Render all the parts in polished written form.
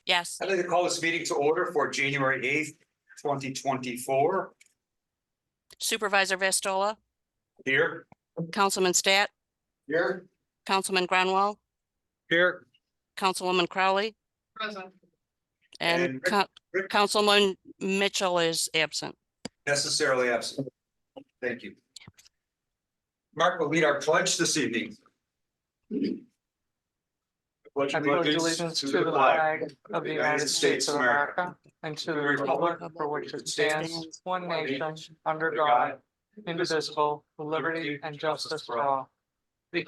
Yes, I'd like to call this meeting to order for January 8th, 2024. Supervisor Vastola, Here. Councilman Stat, Here. Councilman Gronwall, Here. Councilwoman Crowley, Present. and Rick Councilman Mitchell is absent. necessarily absent. Thank you. Mark will lead our pledge this evening. I pledge allegiance to the flag of the United States of America and to the republic for which it stands, one nation, under God, indivisible, with liberty and justice for all. I'd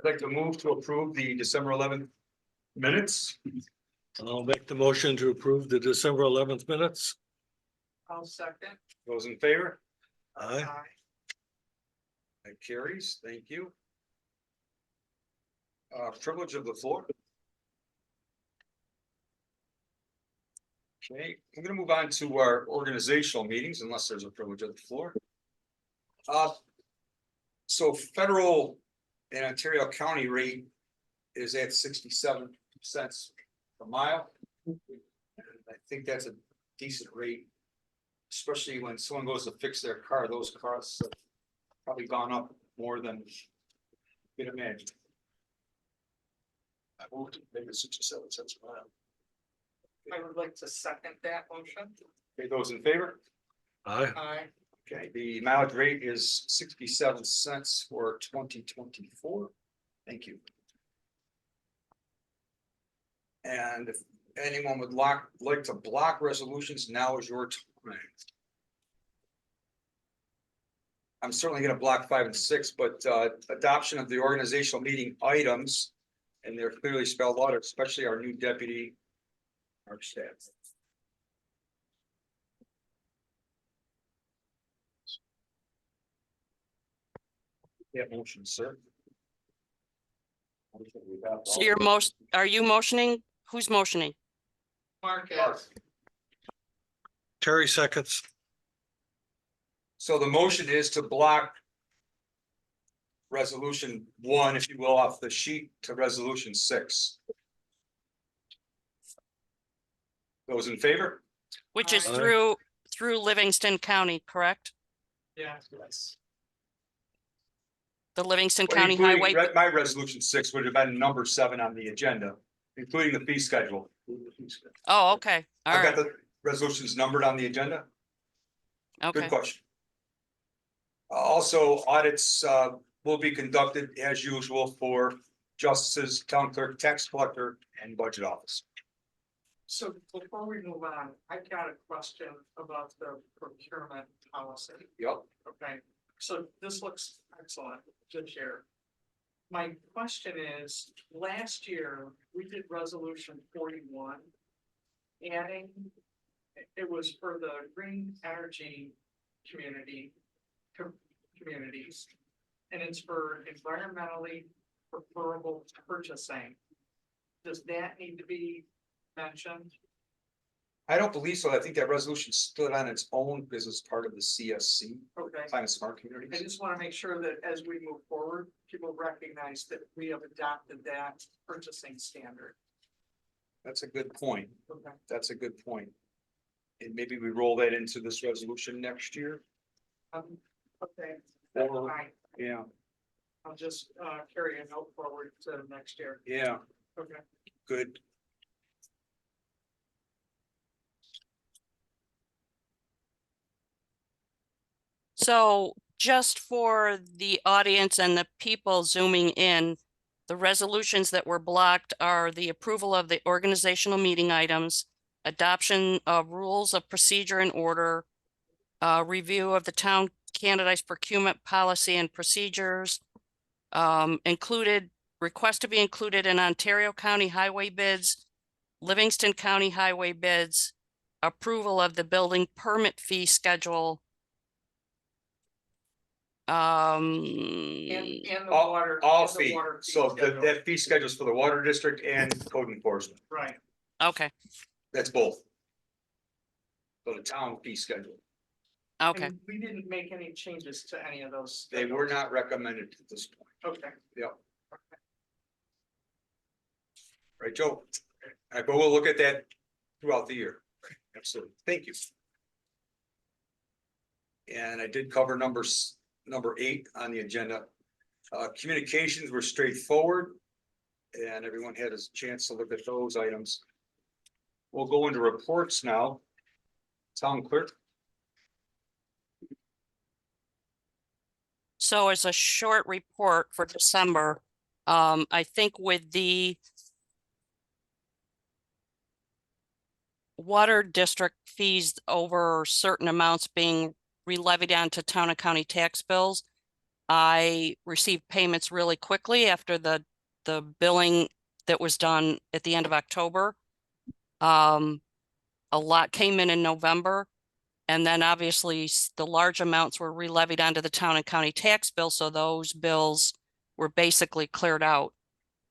like to move to approve the December 11th minutes. I'll make the motion to approve the December 11th minutes. I'll second. Those in favor? Aye. That carries. Thank you. Privilege of the floor. Okay, I'm gonna move on to our organizational meetings unless there's a privilege of the floor. So federal and Ontario County rate is at 67 cents per mile. And I think that's a decent rate, especially when someone goes to fix their car. Those costs have probably gone up more than you can imagine. I moved to maybe 67 cents per mile. I would like to second that motion. Okay, those in favor? Aye. Aye. Okay, the mileage rate is 67 cents for 2024. Thank you. And if anyone would like to block resolutions, now is your time. I'm certainly gonna block 5 and 6, but adoption of the organizational meeting items, and they're clearly spelled out, especially our new deputy, our staff. Yeah, motion, sir. So are you motioning? Who's motioning? Marcus. Terry seconds. So the motion is to block resolution 1, if you will, off the sheet to resolution 6. Those in favor? Which is Aye. through Livingston County, correct? Yes. The Livingston Well, County including Highway. my resolution 6 would have been number 7 on the agenda, including the fee schedule. Oh, okay. All I've got right. the resolutions numbered on the agenda. Good Okay. question. Also, audits will be conducted as usual for justices, town clerk, tax collector, and budget office. So before we move on, I've got a question about the procurement policy. Yep. Okay, so this looks excellent, good share. My question is, last year, we did resolution 41. Adding, it was for the green energy communities. And it's for environmentally preferable purchasing. Does that need to be mentioned? I don't believe so. I think that resolution stood on its own because it's part of the CSC, Okay. Climate Smart I Communities. just want to make sure that as we move forward, people recognize that we have adopted that purchasing standard. That's a good point. Okay. That's a good point. And maybe we roll that into this resolution next year. Okay, that's Or- fine. Yeah, I'll just carry a note forward to next year. yeah, Okay. good. So just for the audience and the people zooming in, the resolutions that were blocked are the approval of the organizational meeting items, adoption of rules of procedure and order, review of the town candidates procurement policy and procedures, request to be included in Ontario County highway bids, Livingston County highway bids, approval of the building permit fee schedule. And the All- water. All and the fee, water so schedule. that fee schedule is for the water district and code enforcement. Right, Okay, That's both. So the town fee schedule. Okay, And we didn't make any changes to any of those. They were not recommended at this point. Okay. Yep. Right, Joe? But we'll look at that throughout the year. Absolutely. Thank you. And I did cover number 8 on the agenda. Communications were straightforward. And everyone had a chance to look at those items. We'll go into reports now. Town clerk. so as a short report for December, I think with the water district fees over certain amounts being re-levied onto town and county tax bills, I received payments really quickly after the billing that was done at the end of October. A lot came in November. And then obviously the large amounts were re-levied onto the town and county tax bill. So those bills were basically cleared out.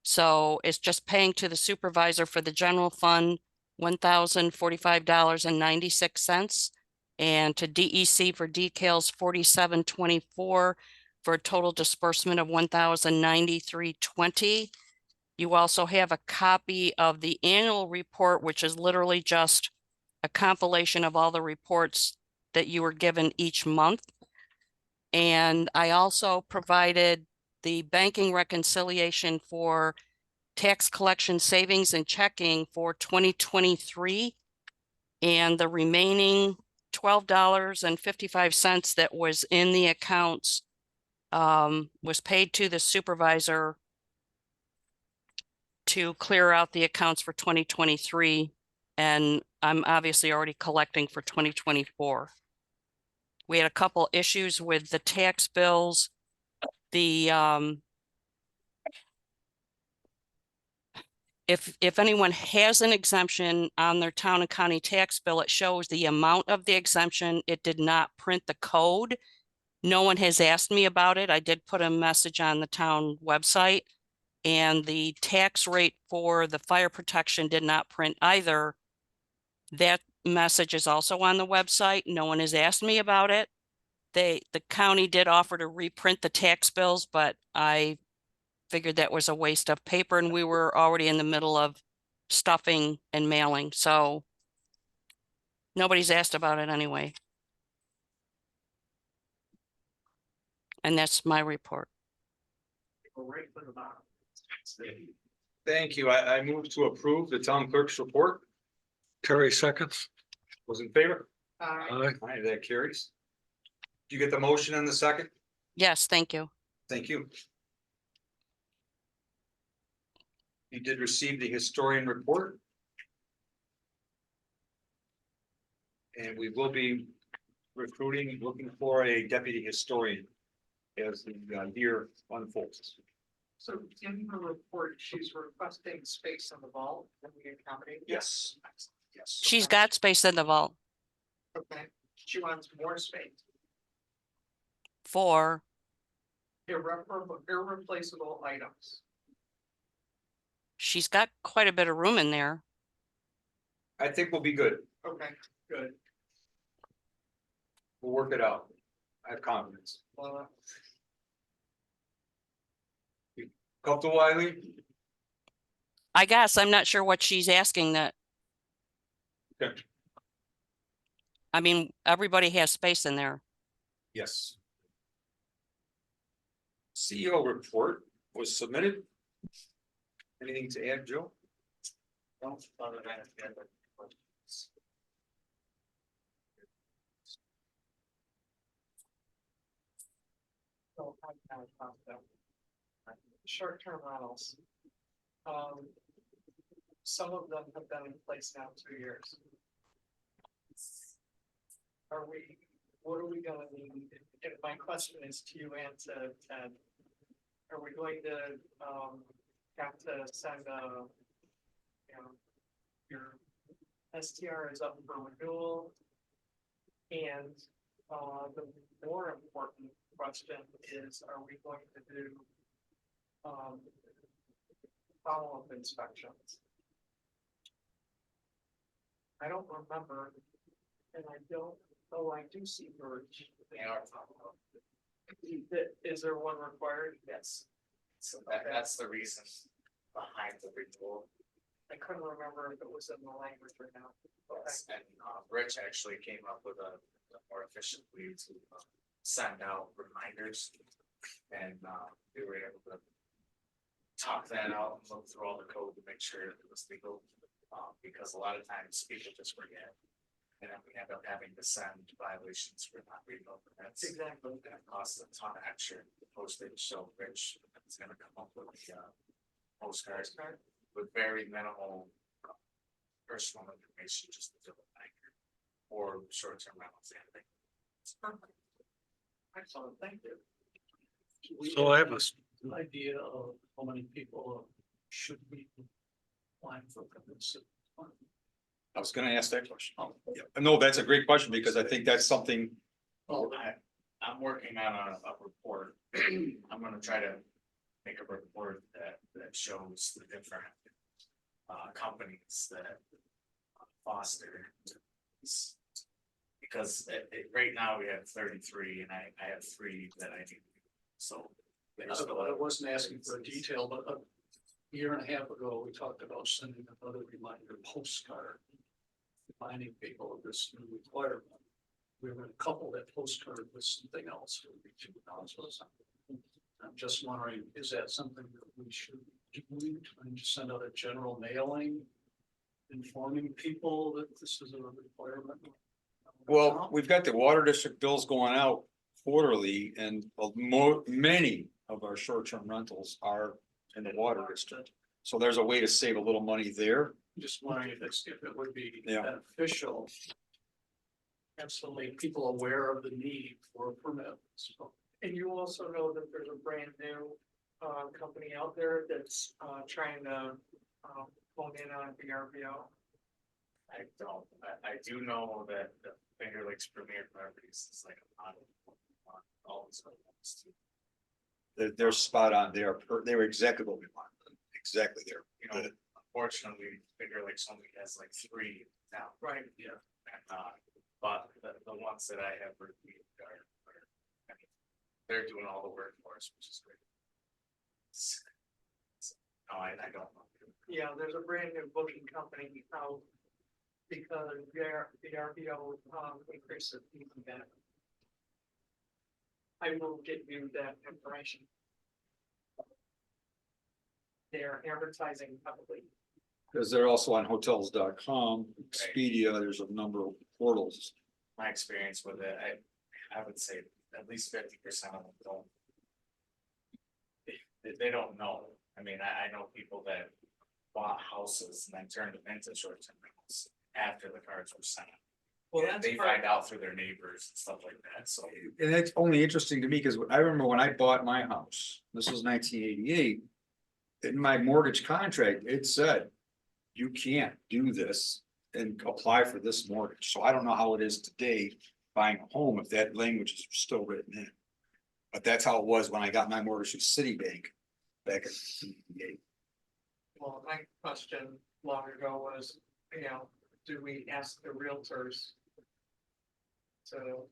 So it's just paying to the supervisor for the general fund, $1,045.96. And to DEC for decals, $47.24 for a total disbursement of $1,093.20. You also have a copy of the annual report, which is literally just a compilation of all the reports that you were given each month. And I also provided the banking reconciliation for tax collection savings and checking for 2023. And the remaining $12.55 that was in the accounts was paid to the supervisor to clear out the accounts for 2023. And I'm obviously already collecting for 2024. We had a couple issues with the tax bills. The if anyone has an exemption on their town and county tax bill, it shows the amount of the exemption. It did not print the code. No one has asked me about it. I did put a message on the town website, and the tax rate for the fire protection did not print either. That message is also on the website. No one has asked me about it. The county did offer to reprint the tax bills, but I figured that was a waste of paper, and we were already in the middle of stuffing and mailing, so nobody's asked about it anyway. And that's my report. We're right for the bottom. Thank you. I move to approve the town clerk's report. Terry seconds. Was in favor? Aye. Aye, that carries. Did you get the motion on the second? Yes, thank you. Thank you. You did receive the historian report. And we will be recruiting, looking for a deputy historian as the year unfolds. So in her report, she's requesting space in the vault. Can we accommodate? that? Yes. Yes. She's got space in the vault Okay, she wants more space. for, Irreplaceable items. she's got quite a bit of room in there. I think we'll be good. Okay, good. We'll work it out. I have confidence. Well, Comfortable, Eileen? I guess I'm not sure what she's asking that. Okay. I mean, everybody has space in there. Yes. CEO report was submitted. Anything to add, Joe? Don't. so I kind of talked about short-term rentals. Some of them have been in place now 2 years. What are we gonna need? If my question is to you and to Ted, are we going to, have to send a, your STR is up for renewal? And, the more important question is, are we going to do, follow-up inspections? I don't remember, and I don't Oh, I do see birds. They are talking about. Is there one required? Yes. So that's the reason behind the renewal. I couldn't remember if it was in the language or not. Yes, and Rich actually came up with a more efficient way to send out reminders. And we were able to talk that out and look through all the code to make sure it was legal. Because a lot of times people just forget. And then we end up having to send violations for not reading over. That's Exactly. that costs a ton of extra postage, so Rich is gonna come up with postcards with very minimal personal information, just to fill it back or short-term rentals. Excellent, thank you. So I have a, An idea of how many people should be applying for permits. I was gonna ask that question. Yeah, no, that's a great question because I think that's something, Oh, I'm working on a report. I'm gonna try to make a report that shows the different companies that foster this. Because right now we have 33 and I have 3 that I need. So. I wasn't asking for a detail, but a year and a half ago, we talked about sending another reminder postcard. Reminding people of this new requirement. We were gonna couple that postcard with something else. It would be $2 or something. I'm just wondering, is that something that we should be doing, trying to send out a general mailing? Informing people that this is a requirement? well, we've got the water district bills going out quarterly and many of our short-term rentals are in the water district. So there's a way to save a little money there. Just wondering if it would be Yeah. beneficial. Absolutely, people aware of the need for a permit. So, And you also know that there's a brand new company out there that's trying to hone in on VRBO. I don't, I do know that the Finger Lakes Premier Properties is like a model on all these ones too. They're spot on. They were exactly what we wanted. Exactly there. You know, unfortunately, Finger Lakes only has like 3 now. Right. Yeah. And but the ones that I have reviewed are, I mean, they're doing all the work for us, which is great. No, I don't know. Yeah, there's a brand new booking company out because VRBO increased the fee for that. I will get you that information. They're advertising publicly. Because they're also on hotels.com, Expedia, there's a number of portals. My experience with it, I would say at least 50% of them don't. They don't know. I mean, I know people that bought houses and then turned them into short-term rentals after the cards were sent. Well, And that's they part- find out through their neighbors and stuff like that, so. And it's only interesting to me because I remember when I bought my house, this was 1988. In my mortgage contract, it said, you can't do this and apply for this mortgage. So I don't know how it is today buying a home, if that language is still written in. But that's how it was when I got my mortgage from Citibank back in 1988. Well, my question long ago was, you know, do we ask the realtors? So.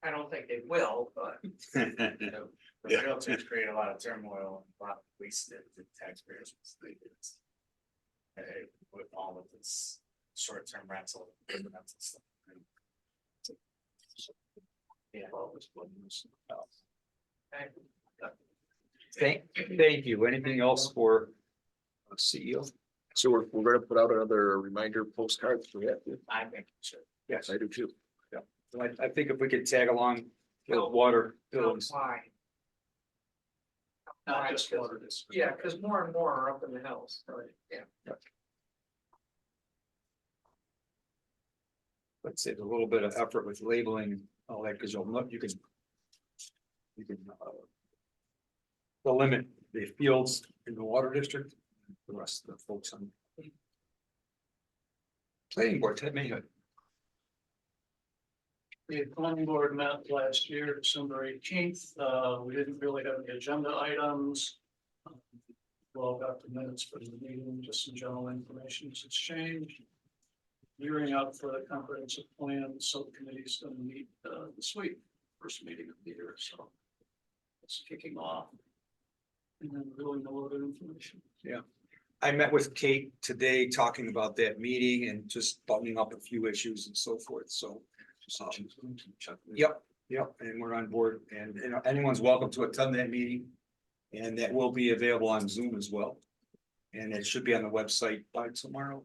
I don't think they will, but The Yeah. realtors create a lot of turmoil, and a lot of wasted the taxpayers. They did. With all of this short-term rental stuff. Yeah. Thank you. Anything else for CEO? So we're gonna put out another reminder postcard for that. I think it should. Yes, I do too. I think if we could tag along with water billings. why? Not just water district. Yeah, because more and more are up in the hills, right? Yeah. Let's say a little bit of effort with labeling, and all that, because you can. Limit the fields in the water district, the rest of the folks on. Planning board, Ted Mayhood. The planning board met last year, December 18th. We didn't really have any agenda items. Well, got the minutes for the meeting, just some general information was exchanged. gearing up for the comprehensive plan, the subcommittee is gonna meet, this week, first meeting of the year, so. It's kicking off. And then really no other information. I met with Kate today talking about that meeting and just buttoning up a few issues and so forth, so. Yep, and we're on board, and you know, anyone's welcome to attend that meeting. And that will be available on Zoom as well. And it should be on the website by tomorrow.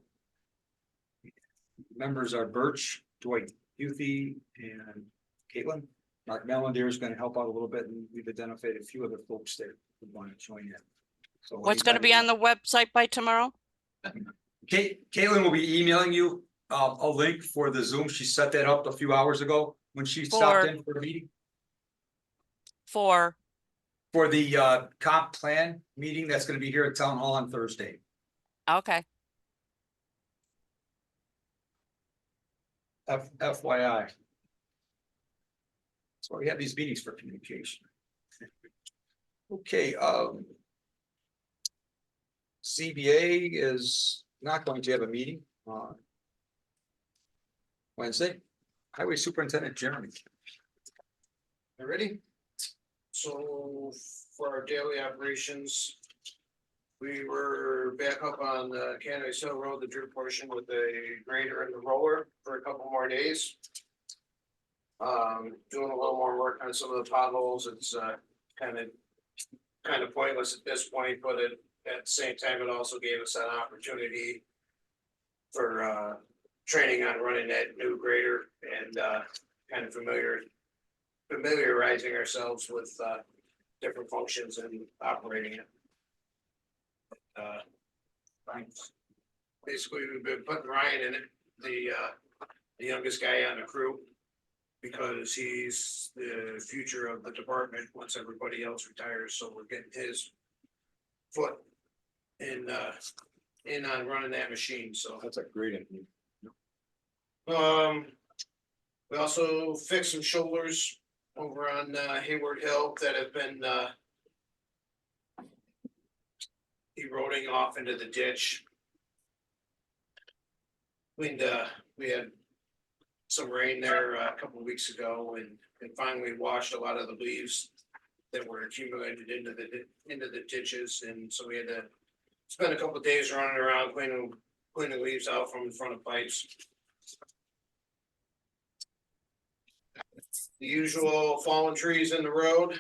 Members are Birch, Dwight Youthy, and Caitlin. Mark Melander is gonna help out a little bit, and we've identified a few other folks that would want to join in. So What's gonna be on the website by tomorrow? Caitlin will be emailing you a link for the Zoom. She set that up a few hours ago when she stopped For- in for a meeting. For, For the comp plan meeting that's gonna be here at Town Hall on Thursday. okay, FYI. That's why we have these meetings for communication. Okay, CBA is not going to have a meeting on Wednesday. Highway Superintendent Jeremy. You ready? So for our daily operations. We were back up on the Canada Hill Road, the dirt portion with the grader and the roller for a couple more days. Doing a little more work on some of the potholes. It's kind of pointless at this point, but at the same time, it also gave us an opportunity for training on running that new grader and kind of familiarizing ourselves with different functions and operating it. Basically, we've been putting Ryan in it, the youngest guy on the crew. Because he's the future of the department once everybody else retires, so we're getting his foot in on running that machine, so. That's a great idea. We also fixed some shoulders over on Hayward Hill that have been eroding off into the ditch. We had some rain there a couple of weeks ago and finally washed a lot of the leaves that were accumulated into the ditches, and so we had to spend a couple of days running around cleaning leaves out from in front of pipes. The usual fallen trees in the road.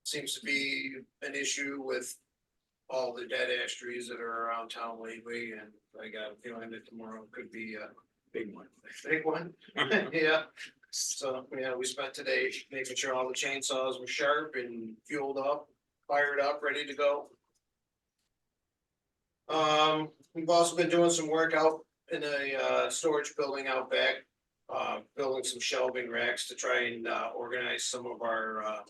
Seems to be an issue with all the dead ash trees that are around town lately, and I got a feeling that tomorrow could be a Big one. big one. Yeah, so, yeah, we spent today making sure all the chainsaws were sharp and fueled up, fired up, ready to go. We've also been doing some work out in a storage building out back. Building some shelving racks to try and organize some of our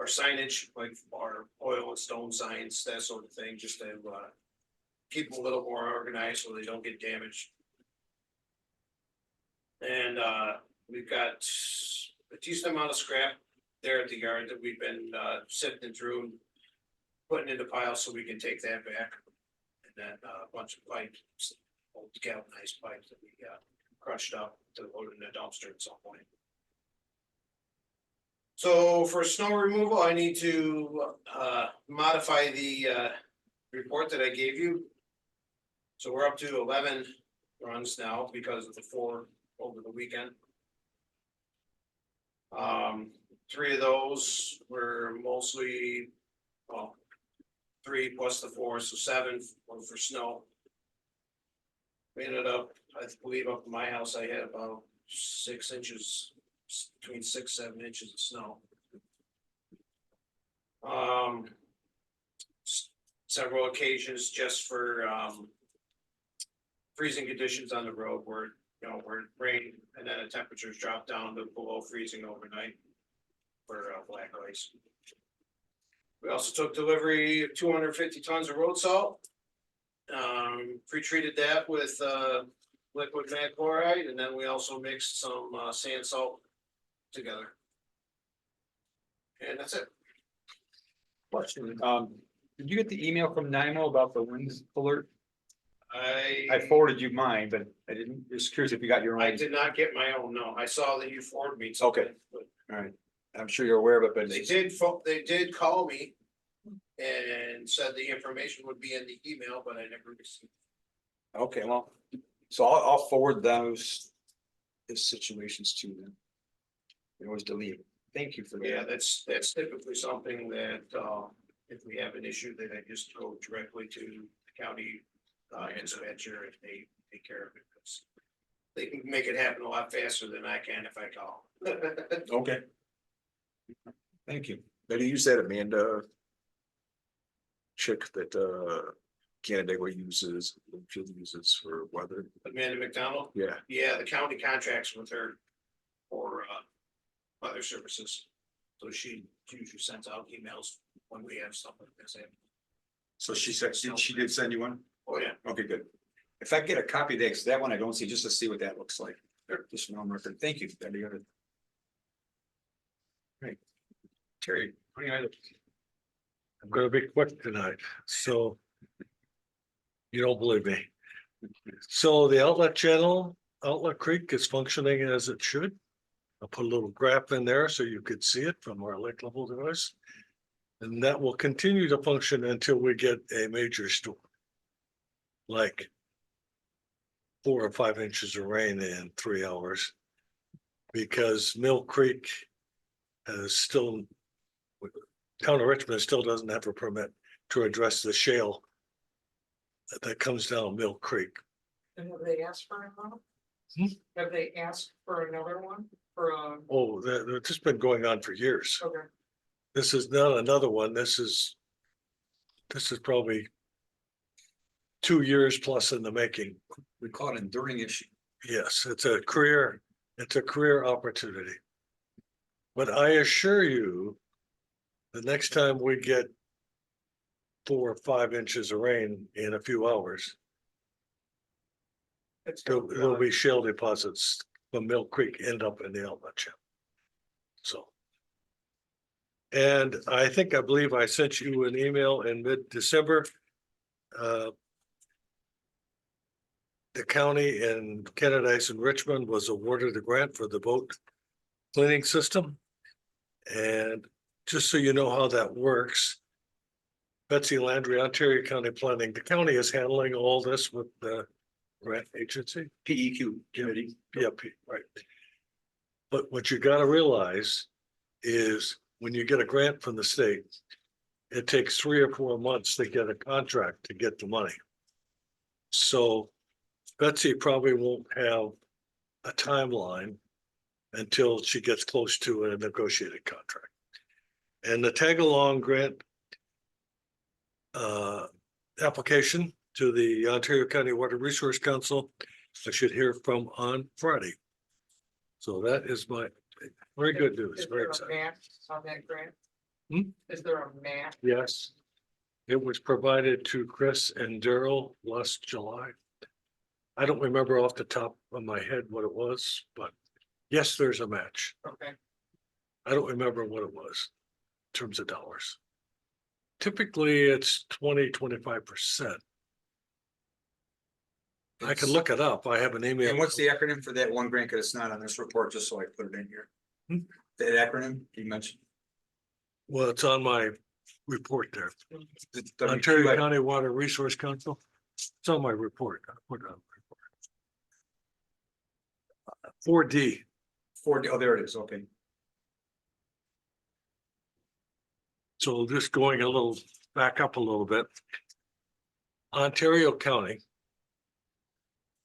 signage, like our oil and stone signs, that sort of thing, just to keep them a little more organized so they don't get damaged. And we've got a decent amount of scrap there at the yard that we've been sifting through and putting into piles so we can take that back. And then a bunch of pipes, old galvanized pipes that we crushed up to load in the dumpster at some point. So for snow removal, I need to modify the report that I gave you. So we're up to 11 runs now because of the 4 over the weekend. 3 of those were mostly, well, 3 plus the 4, so 7 were for snow. We ended up, I believe up in my house, I had about 6 inches, between 6-7 inches of snow. Several occasions just for freezing conditions on the road where, you know, where it rained and then the temperatures dropped down to below freezing overnight for black ice. We also took delivery of 250 tons of road salt. Pre-treated that with liquid mag chloride, and then we also mixed some sand salt together. And that's it. Question, did you get the email from NIMO about the wind alert? I forwarded you mine, but I didn't, just curious if you got your I own. did not get my own, no. I saw that you forwarded me something. Okay. But All right, I'm sure you're aware of it, but they did call me and said the information would be in the email, but I never received. okay, well, so I'll forward those situations to them. You always delete. Thank you for Yeah, that. that's typically something that, if we have an issue, that I just go directly to the county, dispatcher and they take care of it. 'Cause they can make it happen a lot faster than I can if I call. Okay. Thank you. Now, do you use that Amanda chick that Canandaigua uses, Bloomfield uses for weather? Amanda McDonald, Yeah, yeah, the county contracts with her for, other services. So she usually sends out emails when we have something that's happening. So she did send you one? Oh, yeah. Okay, good. If I get a copy of that, 'cause that one I don't see, just to see what that looks like. Just on record. Thank you. That'd be good. Great. Terry, any other? I'm gonna be quick tonight, so. You don't believe me. So the outlet channel, Outlet Creek is functioning as it should. I'll put a little graph in there so you could see it from our lake level device. And that will continue to function until we get a major storm. Like 4 or 5 inches of rain in 3 hours. Because Mill Creek has still, Town of Richmond still doesn't have a permit to address the shale that comes down Mill Creek. And have they asked for another? Hmm? Have they asked for another one for Oh, that's just been going on for years. okay, This is not another one. This is probably 2 years plus in the making. We call it enduring issue. Yes, it's a career opportunity. But I assure you, the next time we get 4 or 5 inches of rain in a few hours, it's there'll be shale deposits from Mill Creek end up in the outlet channel. So. And I believe I sent you an email in mid-December. The county in Canadice and Richmond was awarded a grant for the boat cleaning system. And just so you know how that works, Betsy Landry, Ontario County Planning, the county is handling all this with the grant agency. PEQ committee. Right. But what you gotta realize is when you get a grant from the state, it takes 3 or 4 months to get a contract to get the money. So Betsy probably won't have a timeline until she gets close to a negotiated contract. And the tag along grant application to the Ontario County Water Resource Council, I should hear from on Friday. So that is my very good news, Is very there a exciting. match on that grant? Hmm? Is there a match? Yes. It was provided to Chris and Daryl last July. I don't remember off the top of my head what it was, but yes, there's a match. Okay, I don't remember what it was in terms of dollars. Typically, it's 20-25%. I can look it up. I have an email. And what's the acronym for that one grant? 'Cause it's not on this report, just so I put it in here. Hmm? That acronym you mentioned. Well, it's on my report there. It's Ontario WQI. County Water Resource Council. It's on my report. I put it on the report. 4D. Oh, there it is. Okay. So just going back up a little bit. Ontario County,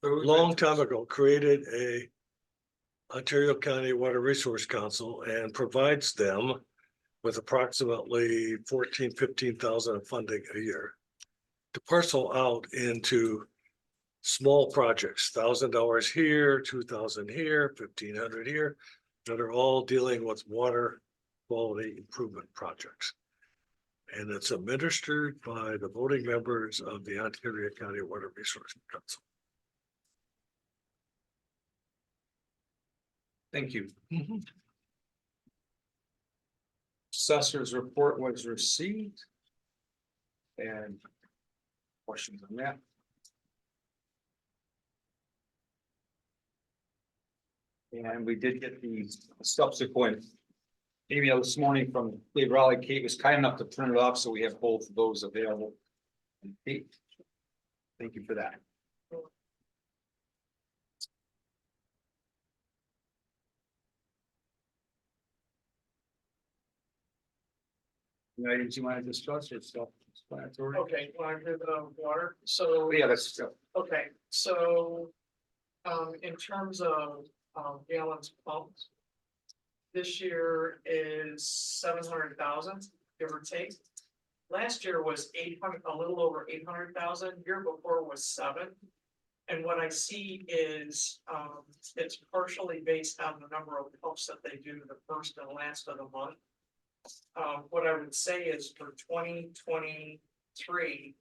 a long time ago, created a Ontario County Water Resource Council and provides them with approximately 15,000 of funding a year to parcel out into small projects, $1,000 here, 2,000 here, 1,500 here, that are all dealing with water quality improvement projects. And it's administered by the voting members of the Ontario County Water Resource Council. Thank you. Assessor's report was received. And questions on that? And we did get the subsequent email this morning from Dave Raleigh. Kate was kind enough to print it off, so we have both of those available. And Kate, thank you for that. Any items you want to discuss or self-explanatory? Okay, well, I did water, so. Yeah, that's, Okay, so, in terms of, gallons pumped. This year is 700,000, give or take. Last year was 800, a little over 800,000, year before was 7. And what I see is, it's partially based on the number of pumps that they do the first and last of the month. What I would say is for 2023,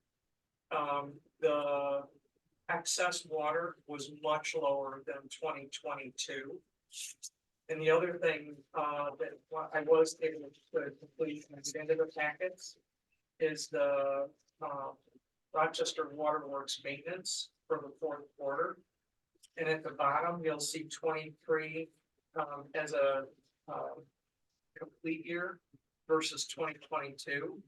the excess water was much lower than 2022. And the other thing, that I was able to complete at the end of the packets is the, Rochester Waterworks maintenance for the fourth quarter. And at the bottom, you'll see 23, as a, complete year versus 2022.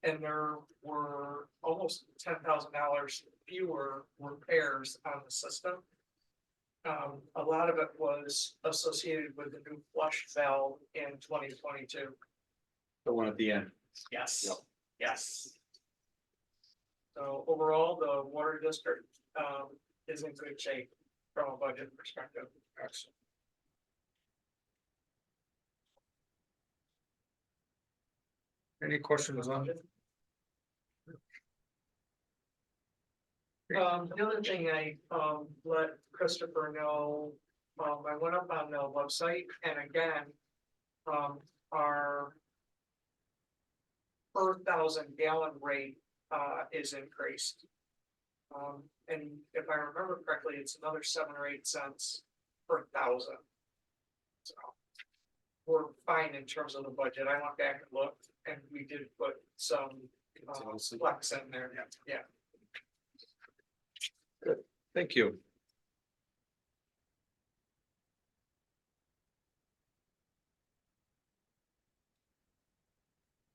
And there were almost $10,000 fewer repairs on the system. A lot of it was associated with the new flush valve in 2022. the one at the end. Yes. Yep. Yes. So overall, the water district, is in good shape from a budget perspective. Excellent. Any questions on it? The other thing I, let Christopher know, I went up on the website and again, our per 1,000 gallon rate, is increased. And if I remember correctly, it's another 7 or 8 cents per 1,000. So we're fine in terms of the budget. I went back and looked and we did put some, flex in there. Yeah. Thank you.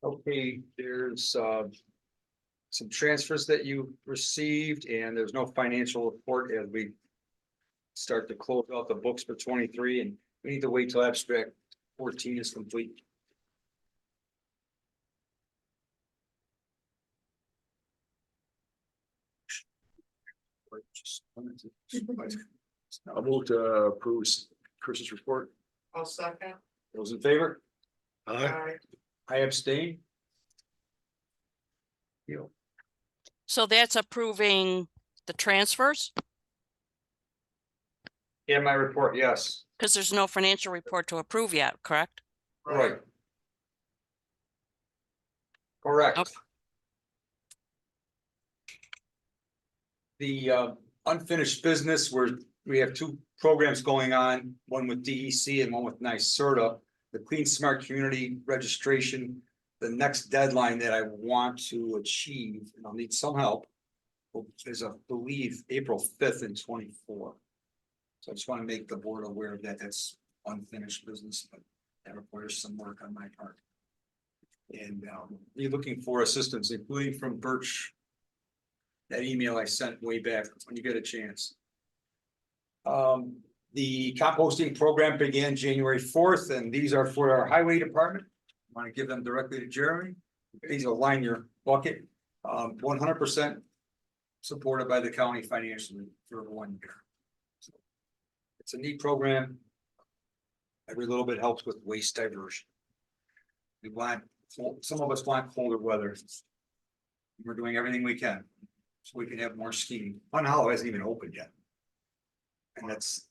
Okay, there's some transfers that you received and there's no financial report as we start to close out the books for 23, and we need to wait till abstract 14 is complete. I'll move to approve Chris's report. I'll second. Those in favor? Aye. I abstain. You. So that's approving the transfers? In my report, yes. Because there's no financial report to approve yet, correct? Right. Correct. Okay. The unfinished business where we have 2 programs going on, one with DEC and one with NYSERDA. The Clean Smart Community registration, the next deadline that I want to achieve, and I'll need some help, is I believe April 5th and 24. So I just want to make the board aware of that. That's unfinished business, but that requires some work on my part. And you're looking for assistance, including from Birch. That email I sent way back when you get a chance. The composting program began January 4th, and these are for our highway department. I want to give them directly to Jeremy. These will line your bucket. 100% supported by the county financially for 1 year. So it's a neat program. Every little bit helps with waste diversion. We want, some of us want colder weather. We're doing everything we can so we can have more skiing. Fun Hollow hasn't even opened yet. And that's,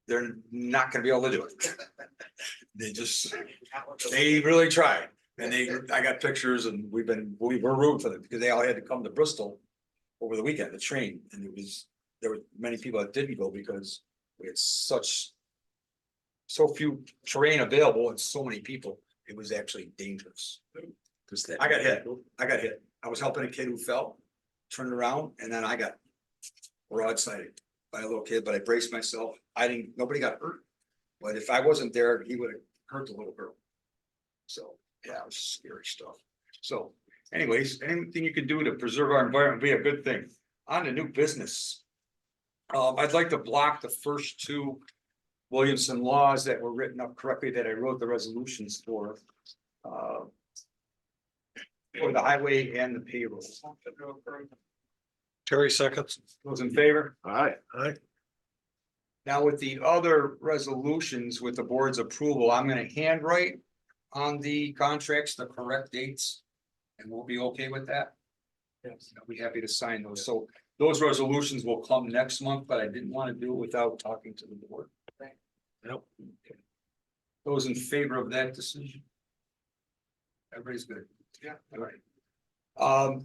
they're not gonna be able to do it. They really tried. And I got pictures and we're rooting for them because they all had to come to Bristol over the weekend to train. And there were many people that didn't go because we had so few terrain available and so many people. It was actually dangerous. I got hit. I was helping a kid who fell, turned around, and then I got broadsided. by a little kid, but I braced myself. Nobody got hurt. But if I wasn't there, he would have hurt the little girl. So, yeah, it was scary stuff. So anyways, anything you can do to preserve our environment would be a good thing. On to new business. I'd like to block the first two Williamson laws that were written up correctly that I wrote the resolutions for. For the highway and the payroll. Terry seconds. Those in favor? Aye. Aye. Now with the other resolutions with the board's approval, I'm gonna handwrite on the contracts, the correct dates. And we'll be okay with that. Yes. I'll be happy to sign those. So those resolutions will come next month, but I didn't want to do it without talking to the board. Yep. Those in favor of that decision? Everybody's good. Yeah. All right.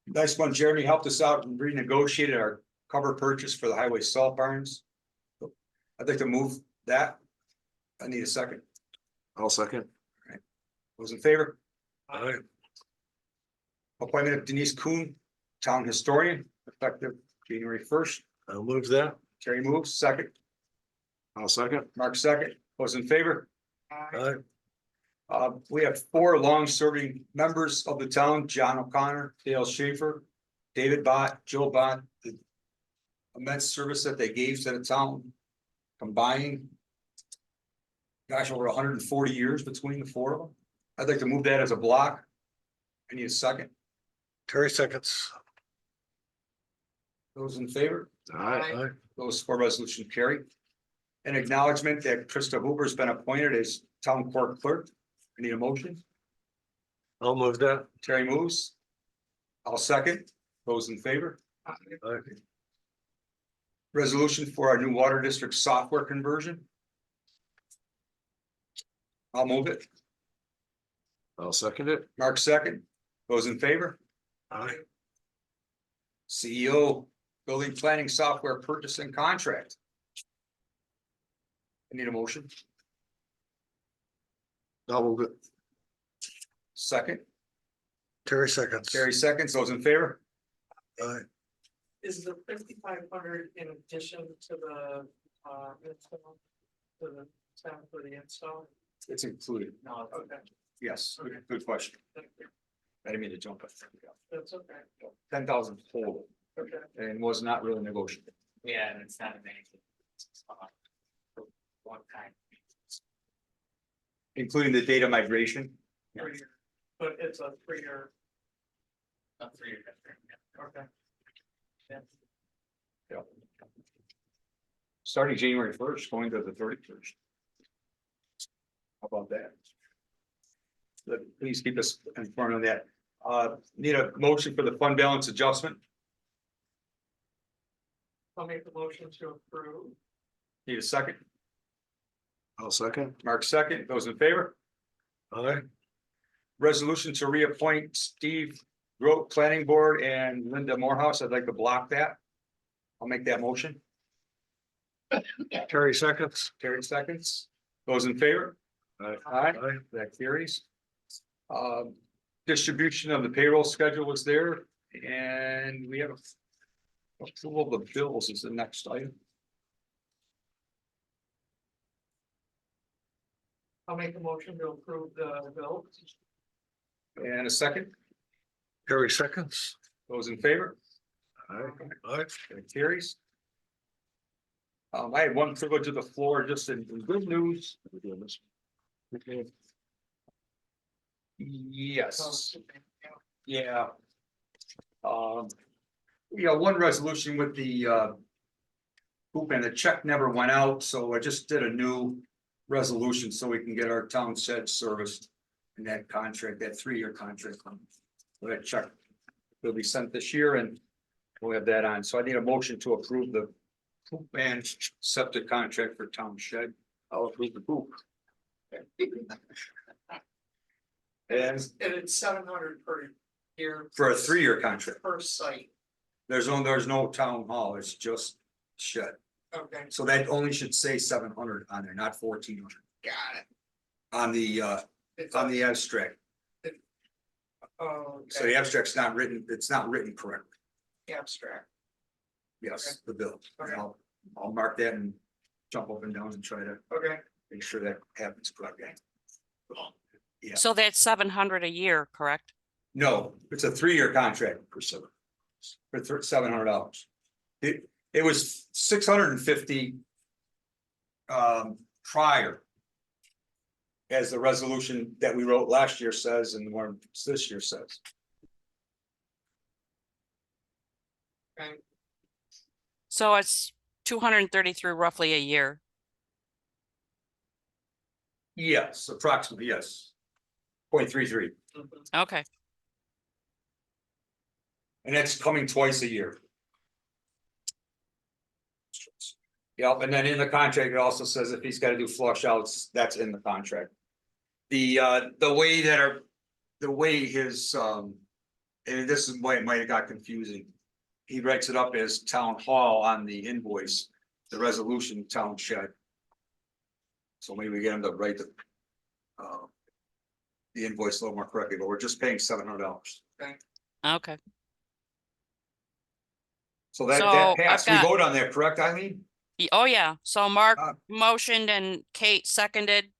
Nice one. Jeremy helped us out and renegotiated our cover purchase for the highway salt barns. I'd like to move that. I need a second. I'll second. Those in favor? Aye. Appointment of Denise Kuhn, town historian, effective January 1st. I'll move that. Terry moves, second. I'll second. Mark second. Those in favor? Aye. We have 4 long-serving members of the town, John O'Connor, Dale Schaefer, David Bott, Joe Bott. The immense service that they gave to the town combined. Gosh, over 140 years between the 4 of them. I'd like to move that as a block. I need a second. Terry seconds. Those in favor? Aye. Aye. Those 4 resolution carry. An acknowledgement that Krista Hoover has been appointed as town court clerk. I need a motion. I'll move that. Terry moves. I'll second. Those in favor? Aye. Resolution for our new water district software conversion. I'll move it. I'll second it. Mark second. Those in favor? Aye. CEO, building planning software purchasing contract. I need a motion. I'll move it. Second. Terry seconds. Terry seconds. Those in favor? Aye. Is the 5,500 in addition to the, install? To the time for the install? It's included. No, okay, Yes, good question. thank you. I didn't mean to jump. That's okay, 10,000 total okay. and was not really negotiable. Yeah, and it's not amazing. One time. Including the data migration. 3 year, but it's a 3-year, Not 3 years. okay. Starting January 1st, going to the 31st. How about that? Please keep us informed on that. Need a motion for the fund balance adjustment. I'll make the motion to approve. Need a second. I'll second. Mark second. Those in favor? Aye. Resolution to reappoint Steve Grote Planning Board and Linda Morehouse. I'd like to block that. I'll make that motion. Terry seconds. Terry seconds. Those in favor? Aye. Aye. Aye. That carries. Distribution of the payroll schedule was there, and we have approval of the bills is the next item. I'll make a motion to approve the bill. And a second. Terry seconds. Those in favor? Aye. Aye. That carries. I had one privilege of the floor, just in good news. Yes. Yeah. One resolution with the hoop and the check never went out, so I just did a new resolution so we can get our town shed serviced in that contract, that 3-year contract. So that check will be sent this year and we'll have that on. So I need a motion to approve the hoop and septic contract for town shed. I'll approve the hoop. And And it's 700 per year. for a 3-year contract, Per site, there's no town hall, it's just shed. okay, So that only should say 700 on there, not 1,400 got it. on the abstract. Oh, So the abstract's not written, it's not written correctly. abstract. Yes, the bill. Okay. I'll mark that and jump up and down and try to Okay, make sure that happens correctly. Yeah. So that's 700 a year, correct? No, it's a 3-year contract for $700. It was 650. Prior. As the resolution that we wrote last year says, and the one this year says. okay, So it's 233 roughly a year. Yes, approximately, yes. 0.33, mhm, Okay, and that's coming twice a year. Yep, and then in the contract, it also says if he's gotta do flush outs, that's in the contract. The way the way his, and this is why it might have got confusing. He writes it up as town hall on the invoice, the resolution town shed. So maybe we get him to write the invoice a little more correctly, but we're just paying $700. okay. So that So, I've passed. We got- vote on that, correct, Eileen? Oh, yeah. So Mark Uh, motioned and Kate seconded.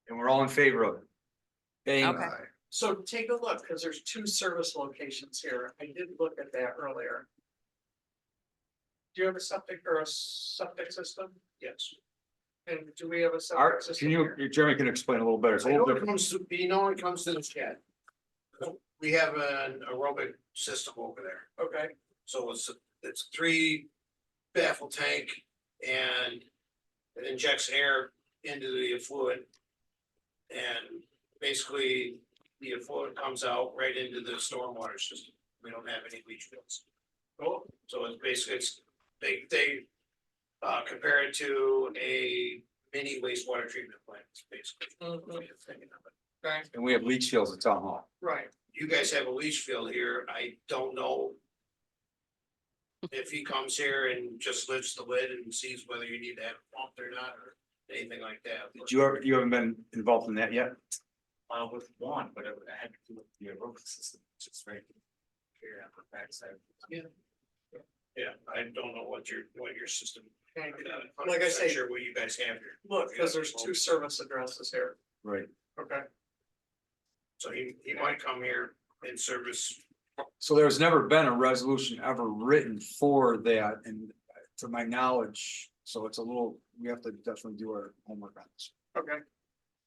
And we're all in favor of it. Paying, Okay. so take a look, because there's 2 service locations here, I did look at that earlier. Do you have a septic or a septic system? Yes. And do we have a Art, septic can system you, here? Jeremy can explain a little better. It's a I know little it different. comes to, you know, it comes to the shed. We have an aerobic system over there. Okay, So it's a 3 baffle tank and it injects air into the effluent. And basically, the effluent comes out right into the stormwater system. We don't have any leach fields. cool, So it's basically, they compare it to a mini wastewater treatment plant, basically. Mhm. Way of thinking of it. okay, And we have leach fields at town hall. right, You guys have a leach field here, I don't know. If he comes here and just lifts the lid and sees whether you need to have it pumped or not, or anything like that. Did you haven't been involved in that yet? With one, but I had to do with the aerobic system, which is right here on the backside. Yeah, I don't know what your system. okay, I'm not like I 100% say, Sure what you guys have here. look, because there's 2 service addresses here, Right. okay, So he might come here and service. So there's never been a resolution ever written for that, and to my knowledge, so it's a little, we have to definitely do our homework on this. okay,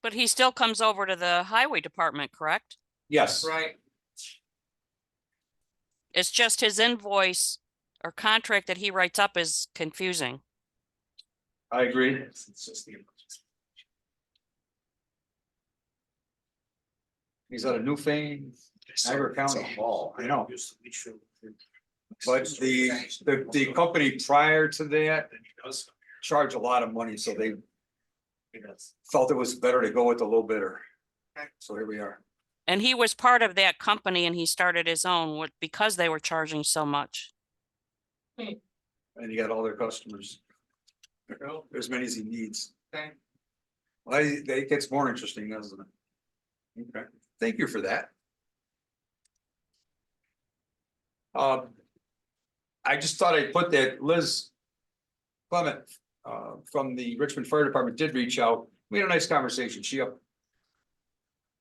But he still comes over to the highway department, correct? Yes, right, It's just his invoice or contract that he writes up is confusing. I agree. It's just the. He's at a new fame, Niagara County. hall. I know, Use the leach field. but the company prior to that Then he does come charged a lot of money, so they Yes. felt it was better to go with the low bidder. Okay. So here we are. And he was part of that company and he started his own because they were charging so much. And you got all their customers, cool, as many as he needs. okay. Well, it gets more interesting, doesn't it? Okay, thank you for that. I just thought I'd put that Liz Clement, from the Richmond Fire Department did reach out. We had a nice conversation. She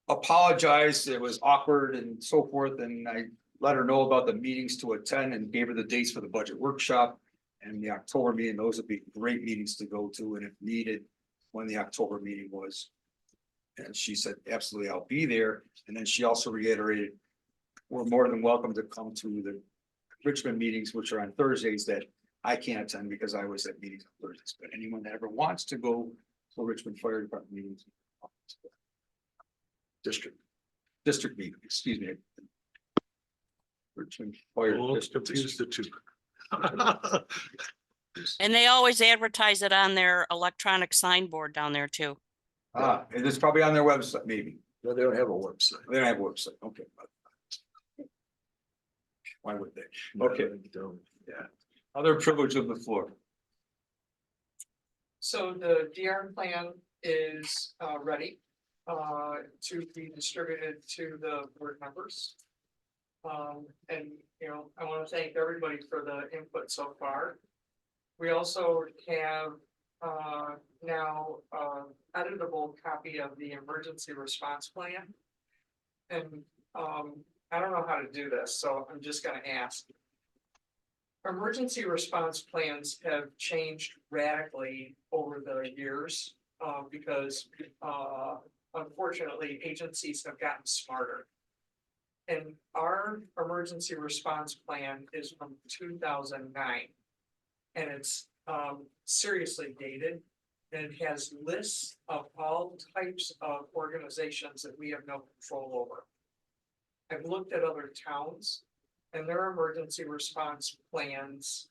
apologized. It was awkward and so forth, and I let her know about the meetings to attend and gave her the dates for the budget workshop and the October meeting. Those would be great meetings to go to, and if needed, when the October meeting was. And she said, absolutely, I'll be there. And then she also reiterated, we're more than welcome to come to the Richmond meetings, which are on Thursdays, that I can't attend because I was at meetings on Thursdays, but anyone that ever wants to go to Richmond Fire Department meetings. District meeting, excuse me. Richmond Fire. Well, let's District. confuse the two. And they always advertise it on their electronic signboard down there too. And it's probably on their website, maybe. No, they don't have a website. They don't have a website, okay. Why would they? Okay. Yeah. Other privilege of the floor. So the DR plan is ready to be distributed to the board members. And, you know, I want to thank everybody for the input so far. We also have, now, editable copy of the emergency response plan. And, I don't know how to do this, so I'm just gonna ask. Emergency response plans have changed radically over the years, because, unfortunately, agencies have gotten smarter. And our emergency response plan is from 2009. And it's, seriously dated. And it has lists of all types of organizations that we have no control over. I've looked at other towns and their emergency response plans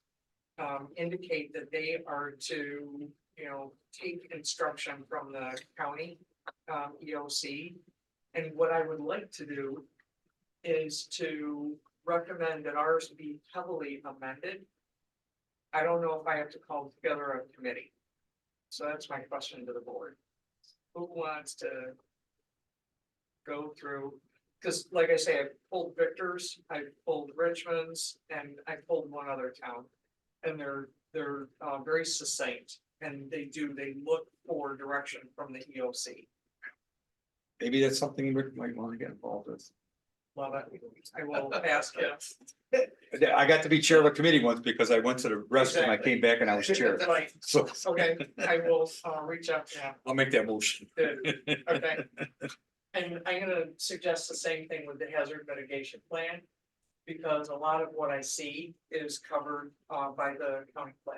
indicate that they are to, you know, take instruction from the county EOC. And what I would like to do is to recommend that ours be heavily amended. I don't know if I have to call together a committee. So that's my question to the board. Who wants to go through? Because like I say, I pulled Victor's, I pulled Richmond's, and I pulled one other town. And they're very succinct, and they look for direction from the EOC. Maybe that's something Rick might want to get involved with. Love it. I will ask him. I got to be chair of a committee once because I went to the restroom, I came back and I was chair, Right, so okay, I will reach out to him. I'll make that motion. Good. Okay. And I'm gonna suggest the same thing with the hazard mitigation plan. Because a lot of what I see is covered by the county plan.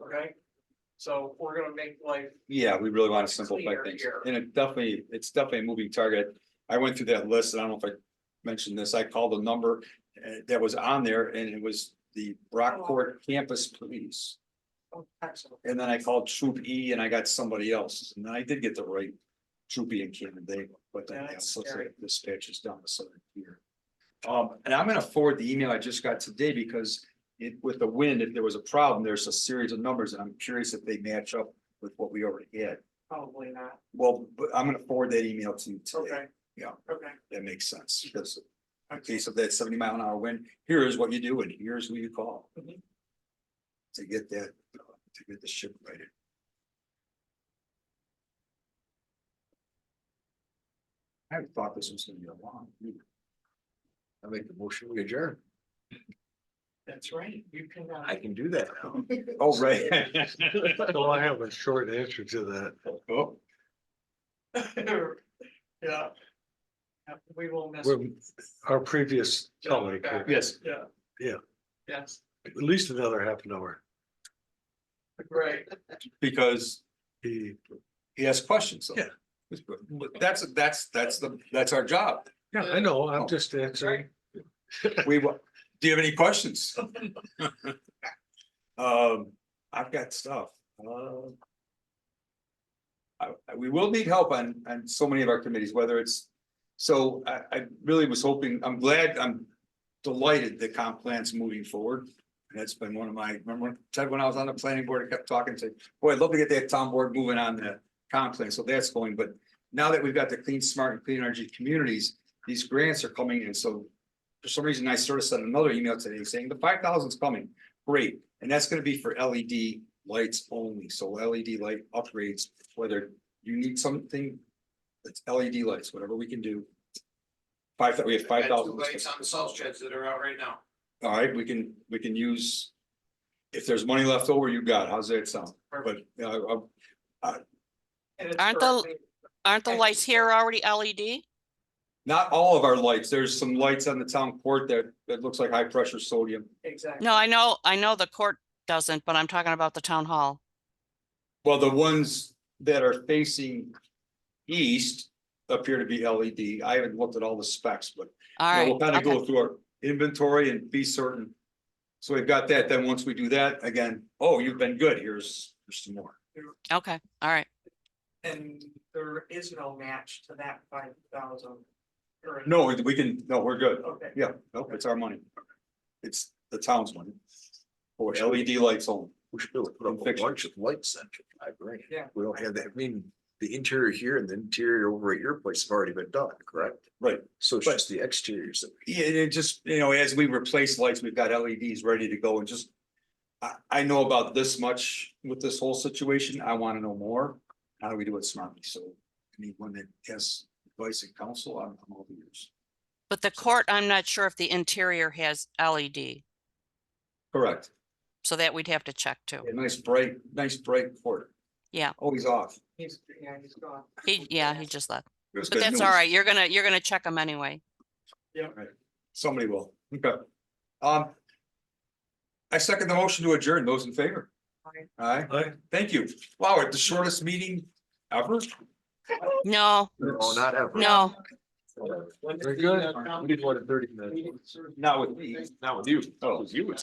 Okay, so we're gonna make life, Yeah, we really want to simplify Clear things, here. and it's definitely a moving target. I went through that list, and I don't know if I mentioned this, I called a number that was on there, and it was the Brockport Campus Police. oh, excellent, And then I called Troop E and I got somebody else, and I did get the right Troop E in Canandaigua, but then Yeah, I that's also scary. said dispatch is down the southern tier. And I'm gonna forward the email I just got today because with the wind, if there was a problem, there's a series of numbers, and I'm curious if they match up with what we already had. probably not, Well, but I'm gonna forward that email to you today. okay. Yeah. Okay, That makes sense, because in okay, case of that 70-mile-an-hour wind, here is what you do and here's who you call. Mhm. To get that, to get the ship righted. I thought this was gonna be a long meeting. I make the motion, we adjourn. that's right, you can. I can do that now. Oh, right. So I have a short answer to that. Oh, Yeah. Yeah, we will miss. We're- Our previous colleague, Yeah. at yes, Yeah. Yeah. Yes, least another half an hour. great, because He, he has questions. so. Yeah. That's our job. yeah, I know, I'm Oh. just answering. Do you have any questions? I've got stuff. We will need help on so many of our committees, whether it's, so I really was hoping, I'm delighted that comp plan's moving forward. And that's been one of my, remember, Ted, when I was on the planning board, I kept talking to, boy, I'd love to get that town board moving on the comp plan, so that's going, but now that we've got the clean, smart and clean energy communities, these grants are coming in, so for some reason, I sort of sent another email today saying the 5,000 is coming, great, and that's gonna be for LED lights only, so LED light upgrades, whether you need something that's LED lights, whatever we can do. We have Got 5,000. two lights on the salt sheds that are out right now. All right, we can use. If there's money left over, you got it. How's that sound? But and it's Aren't for- Aren't the lights here already LED? not all of our lights. There's some lights on the town court that looks like high pressure sodium. Exactly. No, I know the court doesn't, but I'm talking about the town hall. Well, the ones that are facing east appear to be LED. I haven't looked at all the specs, but All you know, right, we'll kind of okay. go through our inventory and be certain. So we've got that. Then once we do that, again, oh, you've been good. Here's some more. Okay, all right. And there is no match to that 5,000. No, we can, no, we're good. Okay, Yeah, nope, it's our money. It's the town's money. For LED lights only. We should be able to put up a bunch of lights then, I agree. Yeah. We don't have that, I mean, the interior here and the interior over at your place have already been done, correct? Right. So it's But- just the exteriors that. Yeah, it just, as we replace lights, we've got LEDs ready to go and just. I know about this much with this whole situation. I want to know more. How do we do it smartly? So anyone that has advice and counsel, I'm all ears. But the court, I'm not sure if the interior has LED, Correct. so that we'd have to check too. A nice bright port. Yeah. Always off. He's gone. He just left. It was But good that's news. all right. You're gonna check them anyway. Somebody will. Okay. I second the motion to adjourn. Those in favor? Aye. Aye. Thank you. Wow, the shortest meeting ever? No, No, not ever. no. Very good. We did more than 30 minutes. Not with me. Not with you. Oh, it was you.